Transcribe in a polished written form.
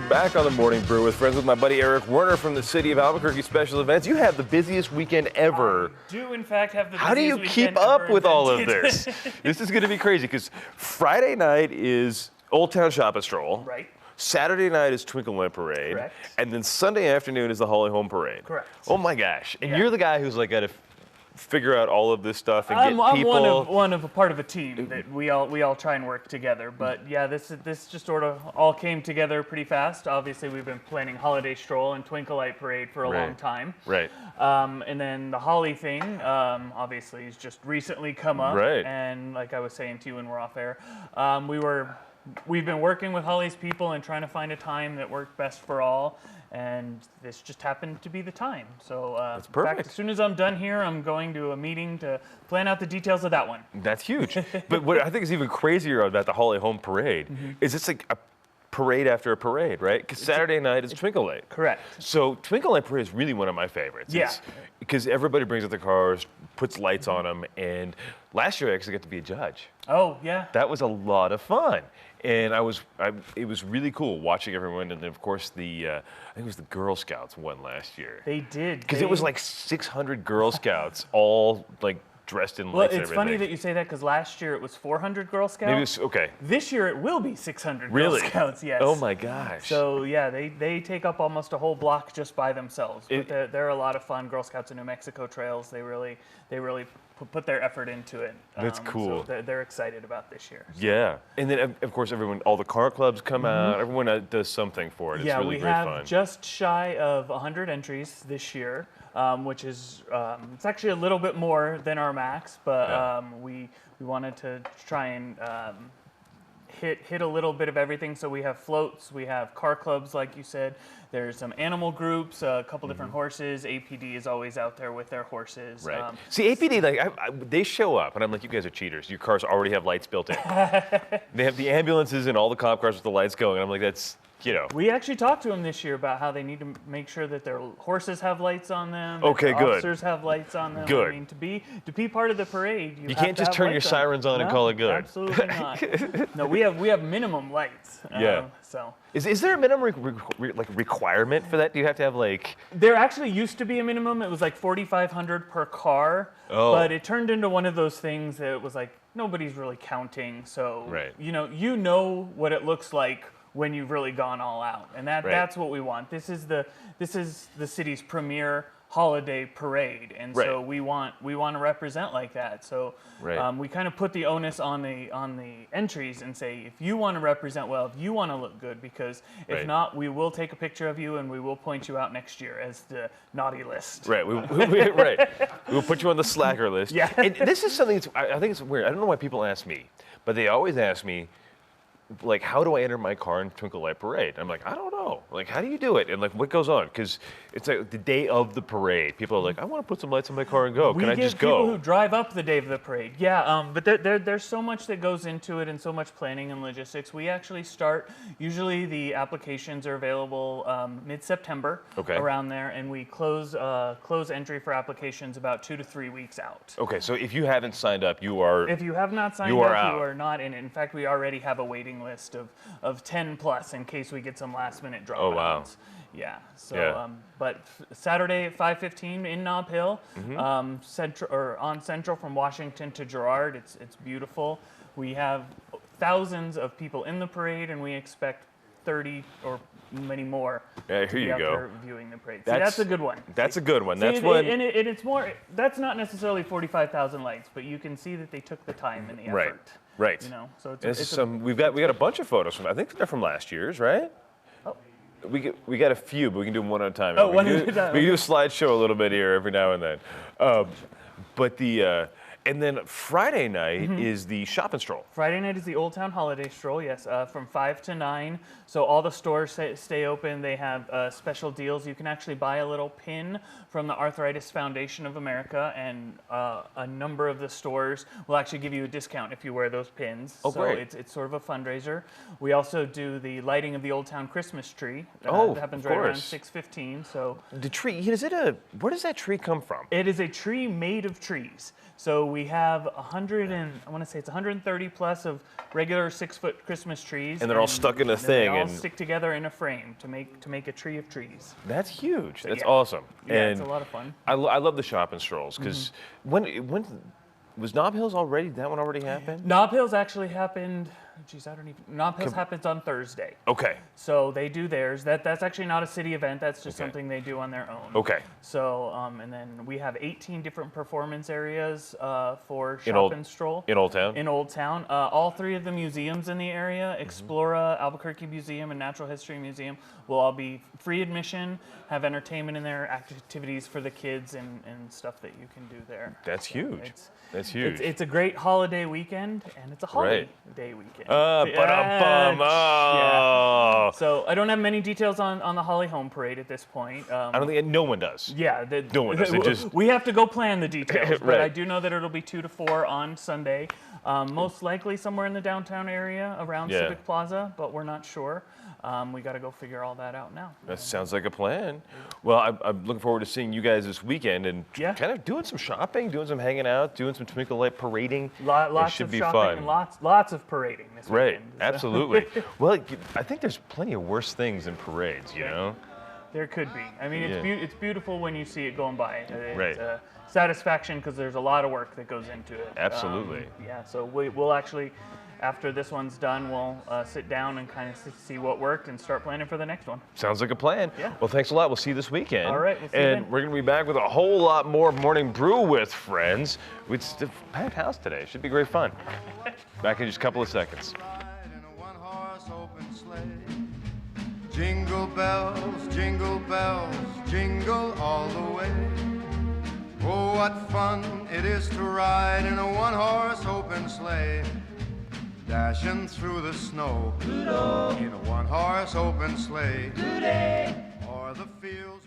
back on the Morning Brew with friends with my buddy Eric Werner from the city of Albuquerque Special Events. You have the busiest weekend ever. I do, in fact, have the busiest How do you keep up with all of this? This is going to be crazy because Friday night is Old Town Shop and Stroll. Right. Saturday night is Twinkle Lamp Parade. Correct. And then Sunday afternoon is the Holly Home Parade. Correct. Oh my gosh. And Yeah. you're the guy who's like got to figure out all of this stuff and I'm get people. one of a part of a team that we all try and work together. But yeah, this just sort of all came together pretty fast. Obviously, we've been planning Holiday Stroll and Twinkle Light Parade for a long time. Right. And then the Holly thing, obviously, has just recently come up. Right. And like I was saying to you when we're off air, we've been working with Holly's people and trying to find a time that worked best for all. And this just happened to be the time. So That's in perfect. fact, as soon as I'm done here, I'm going to a meeting to plan out the details of that one. That's huge. But what I think is even crazier about the Holly Home Parade is it's like a parade after a parade, right? Because Saturday night is Twinkle Light. Correct. So Twinkle Light Parade is really one of my favorites. Yeah. Because everybody brings out their cars, puts lights on them, and last year I actually got to be a judge. Oh, yeah. That was a lot of fun. And it was really cool watching everyone, and then of course I think it was the Girl Scouts won last year. They did. Because it was like 600 Girl Scouts all like dressed in Well, lights and it's everything. funny that you say that because last year it was 400 Girl Scouts. Maybe it's, okay. This year it will be 600 Really? Girl Scouts, yes. Oh my gosh. So yeah, they take up almost a whole block just by themselves. But they're a lot of fun. Girl Scouts of New Mexico trails. They really put their effort into it. That's cool. So they're excited about this year. So. Yeah, and then of course all the car clubs come out. Everyone does something for it. It's Yeah, really we great have fun. just shy of 100 entries this year, which is it's actually a little bit more than our max, but we wanted to try and hit a little bit of everything. So we have floats, we have car clubs, like you said. There's some animal groups, a couple different horses. APD is always out there with their horses. Right. See, APD, like they show up, and I'm like, you guys are cheaters. Your cars already have lights built in. They have the ambulances and all the cop cars with the lights going. I'm like, that's, you know. We actually talked to them this year about how they need to make sure that their horses have lights on them. Okay, that good. Officers have lights on them. Good. I mean, to be part of the parade, you have can't to just have turn your lights sirens on and No, call it good. Absolutely not. No, we have minimum lights. Yeah. So Is there a minimum requirement for that? Do you have to have like? there actually used to be a minimum. It was like 4,500 per car. Oh. But it turned into one of those things that it was like nobody's really counting. So Right. you know what it looks like when you've really gone all out, and that's what we want. This is the city's premier holiday parade, and so we want to represent like that. So we kind of put the onus on the entries and say, if you want to represent well, if you want to look good, because if not, we will take a picture of you and we will point you out next year as the naughty list. Right, right. We'll put you on the slacker list. Yeah. And this is something I think it's weird. I don't know why people ask me, but they always ask me, like, how do I enter my car in Twinkle Light Parade? I'm like, I don't know. Like, how do you do it? And like, what goes on? Because it's like the day of the parade. People are like, I want to put some lights on my car and go. Can I just go? We give people who drive up the day of the parade. Yeah, but there's so much that goes into it and so much planning and logistics. We actually start, usually the applications are available mid-September, around there, and we close entry for applications about 2 to 3 weeks out. Okay, so if you haven't signed up, you are. If you have not signed you are up, out. you are not in it. In fact, we already have a waiting list of 10 plus in case we get some last minute dropouts. Oh, wow. Yeah. So, but Saturday at 5:15 in Nob Hill, on Central from Washington to Girard. It's beautiful. We have thousands of people in the parade, and we expect 30 or many more to here be you out go. there viewing the parade. That's a good one. That's a good one. See, That's one. And it's more. That's not necessarily 45,000 lights, but you can see that they took the time and the effort. Right. So we got a bunch of photos from. I think they're from last year's, right? Oh. We got a few, but we can do them one at a time. Oh, we one can at a time. We can do a slideshow a little bit here every now and then. But and then Friday night is the shop and stroll. Friday night is the Old Town Holiday Stroll, yes, from 5 to 9. So all the stores stay open. They have special deals. You can actually buy a little pin from the Arthritis Foundation of America, and a number of the stores will actually give you a discount if you wear those pins. Oh, so great. it's sort of a fundraiser. We also do the lighting of the Old Town Christmas tree. That happens right around 6:15. So the tree, where does that tree come from? it is a tree made of trees. So we have 100 and I want to say it's 130 plus of regular 6-foot Christmas trees, And they're all stuck in a thing, They all and stick together in a frame to make a tree of trees. that's huge. That's yeah. awesome. Yeah, and it's a lot of fun. I love the shopping strolls because when was Nob Hills already? That one already happened? Nob Hills actually happened. Geez, I don't even. Nob Hills happens on Thursday. Okay. So they do theirs. That's actually not a city event. That's just something they do on their own. Okay. So and then we have 18 different performance areas for In shop and stroll. In Old Town? In Old Town. All 3 of the museums in the area, Explora, Albuquerque Museum, and Natural History Museum, will all be free admission, have entertainment in there, activities for the kids, and stuff that you can do there. That's huge. That's huge. It's a great holiday weekend, and it's a holiday weekend. Ba-dum-bum. Oh. So I don't have many details on the Holly Home Parade at this point. I don't think no one does. Yeah, No one does. It just we have to go plan the details, Right. but I do know that it'll be 2 to 4 on Sunday. Most likely somewhere in the downtown area around Civic Plaza, but we're not sure. We got to go figure all that out now. That sounds like a plan. Well, I'm looking forward to seeing you guys this weekend and kind of doing some shopping, doing some hanging out, doing some Twinkle Light parading. Lots should of be shopping fun. and lots of parading this Right, weekend. absolutely. Well, I think there's plenty of worse things than parades, you know? There could be. I mean, it's beautiful when you see it going by. It's, Right. Satisfaction because there's a lot of work that goes into it. Absolutely. So we'll actually, after this one's done, we'll sit down and kind of see what worked and start planning for the next one. Sounds like a plan. Yeah. Well, thanks a lot. We'll see you this weekend. All right, we'll see you And then. we're going to be back with a whole lot more Morning Brew with friends. It's a packed house today. Should be great fun. Back in just a couple of seconds. In a one-horse open sleigh. Jingle bells, jingle all the way. Oh, what fun it is to ride in a one-horse open sleigh. Dashing through the snow in a one-horse open sleigh. Or the fields.